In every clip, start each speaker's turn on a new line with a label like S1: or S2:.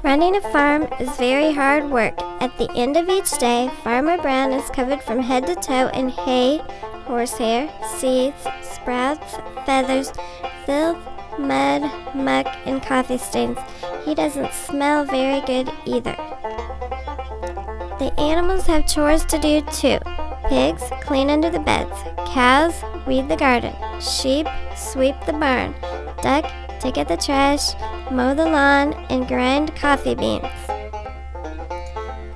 S1: Running a farm is very hard work. At the end of each day, Farmer Brown is covered from head to toe in hay, horsehair, seeds, sprouts, feathers, filth, mud, muck, and coffee stains. He doesn't smell very good either. The animals have chores to do too. Pigs clean under the beds. Cows weed the garden. Sheep sweep the barn. Duck take out the trash, mow the lawn, and grind coffee beans.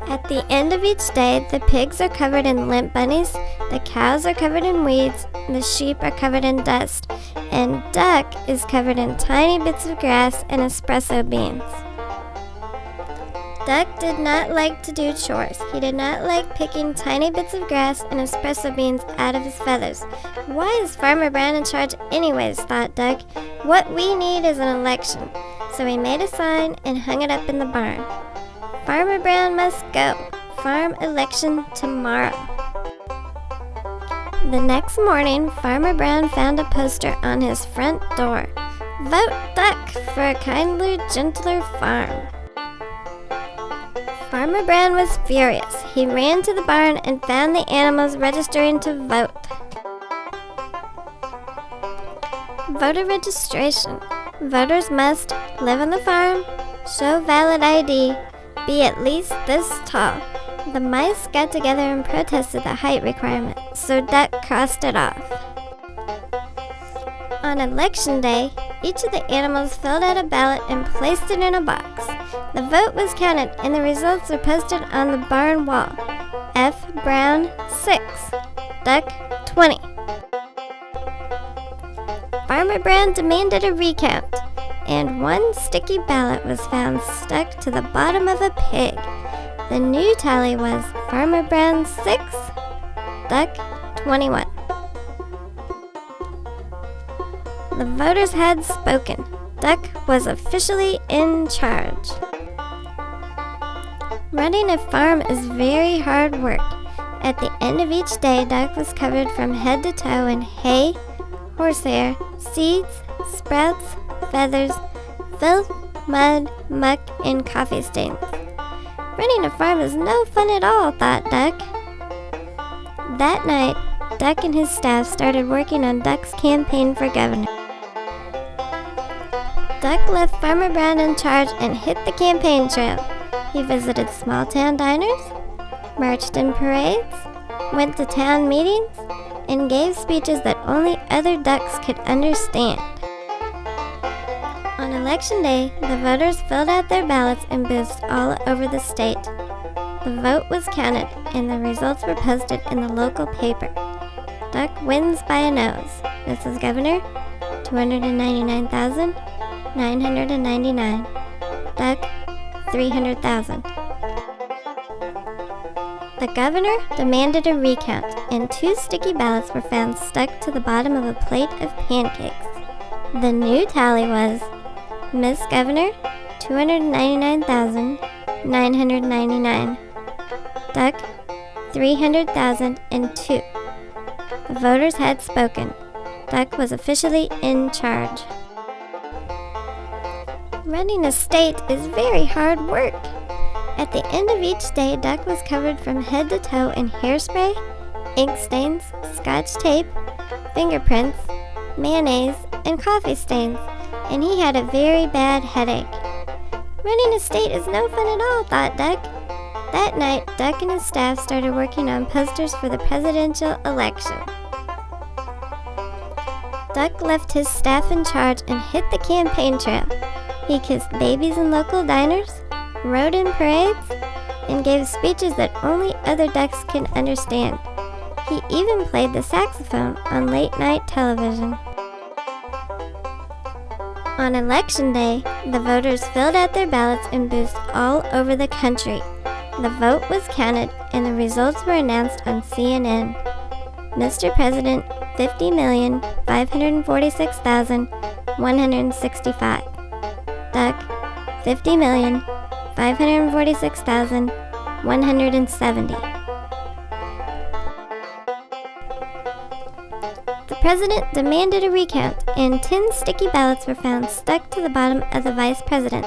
S1: At the end of each day, the pigs are covered in limp bunnies, the cows are covered in weeds, the sheep are covered in dust, and Duck is covered in tiny bits of grass and espresso beans. Duck did not like to do chores. He did not like picking tiny bits of grass and espresso beans out of his feathers. Why is Farmer Brown in charge anyways, thought Duck. What we need is an election. So he made a sign and hung it up in the barn. Farmer Brown must go. Farm election tomorrow. The next morning, Farmer Brown found a poster on his front door. Vote Duck for a kinder, gentler farm. Farmer Brown was furious. He ran to the barn and found the animals registering to vote. Voter registration. Voters must live on the farm, show valid ID, be at least this tall. The mice got together and protested the height requirement, so Duck crossed it off. On election day, each of the animals filled out a ballot and placed it in a box. The vote was counted and the results were posted on the barn wall. F. Brown, 6. Duck, 20. Farmer Brown demanded a recount, and one sticky ballot was found stuck to the bottom of a pig. The new tally was Farmer Brown 6, Duck 21. The voters had spoken. Duck was officially in charge. Running a farm is very hard work. At the end of each day, Duck was covered from head to toe in hay, horsehair, seeds, sprouts, feathers, filth, mud, muck, and coffee stains. Running a farm is no fun at all, thought Duck. That night, Duck and his staff started working on Duck's campaign for governor. Duck left Farmer Brown in charge and hit the campaign trail. He visited small-town diners, marched in parades, went to town meetings, and gave speeches that only other ducks could understand. On election day, the voters filled out their ballots in booths all over the state. The vote was counted, and the results were posted in the local paper. Duck wins by a nose. Mrs. Governor, 299,999. Duck, 300,000. The governor demanded a recount, and 2 sticky ballots were found stuck to the bottom of a plate of pancakes. The new tally was Miss Governor, 299,999. Duck, 300,002. The voters had spoken. Duck was officially in charge. Running a state is very hard work. At the end of each day, Duck was covered from head to toe in hairspray, ink stains, scotch tape, fingerprints, mayonnaise, and coffee stains, and he had a very bad headache. Running a state is no fun at all, thought Duck. That night, Duck and his staff started working on posters for the presidential election. Duck left his staff in charge and hit the campaign trail. He kissed babies in local diners, rode in parades, and gave speeches that only other ducks can understand. He even played the saxophone on late-night television. On election day, the voters filled out their ballots in booths all over the country. The vote was counted, and the results were announced on CNN. Mr. President, 50,546,165. Duck, 50,546,170. The president demanded a recount, and 10 sticky ballots were found stuck to the bottom of the vice president.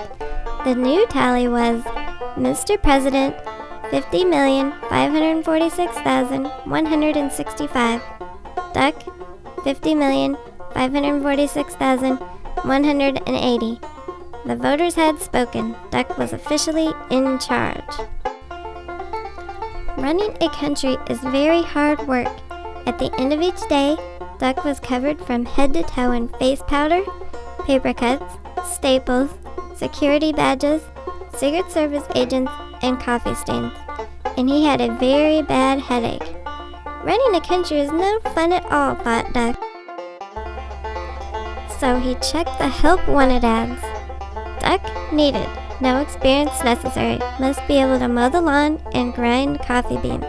S1: The new tally was Mr. President, 50,546,165. Duck, 50,546,180. The voters had spoken. Duck was officially in charge. Running a country is very hard work. At the end of each day, Duck was covered from head to toe in face powder, paper cuts, staples, security badges, Secret Service agents, and coffee stains. And he had a very bad headache. Running a country is no fun at all, thought Duck. So he checked the help wanted ads. Duck needed. No experience necessary. Must be able to mow the lawn and grind coffee beans.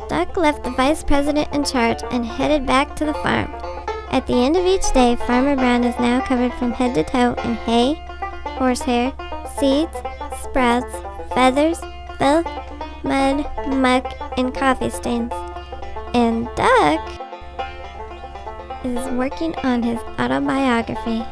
S1: Duck left the vice president in charge and headed back to the farm. At the end of each day, Farmer Brown is now covered from head to toe in hay, horsehair, seeds, sprouts, feathers, filth, mud, muck, and coffee stains. And Duck is working on his autobiography.